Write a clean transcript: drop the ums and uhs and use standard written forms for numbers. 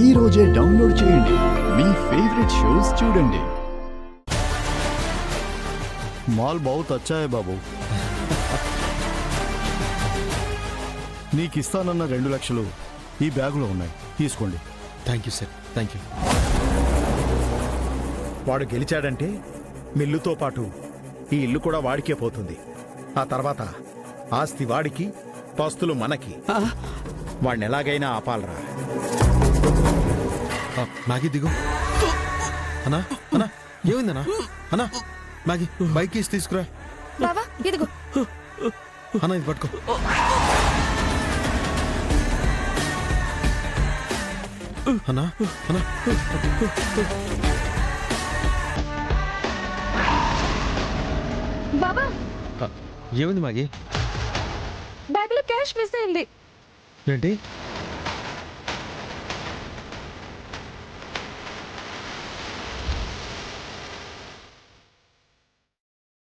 ఈ రోజే డౌన్లోడ్ చేయండి. మీ ఫేవరెట్ షోస్ చూడండి. మాల్ बहुत अच्छा है బాబు. నీకు ఇస్తానన్న 2 లక్షలు ఈ బ్యాగులో ఉన్నాయి, తీసుకోండి. Thank you sir, thank you. వాడు గెలిచాడంటే మిల్లుతో పాటు ఈ ఇల్లు కూడా వాడికే పోతుంది. ఆ తర్వాత ఆస్తి వాడికి, పస్తులు మనకి. వాడిని ఎలాగైనా ఆపాలరా. మ్యాగీ దిగు. అన్నా అన్నా ఏమైందన్నా? అన్నా మ్యాగీ బైక్ తీసి తీసుకురా. బావా ఇదిగో. అన్నా ఇది పట్టుకో. అన్నా అన్నా బాబా ఏమైంది మ్యాగీ? బ్యాగ్ లో క్యాష్ మిస్ అయింది. ఏంటి?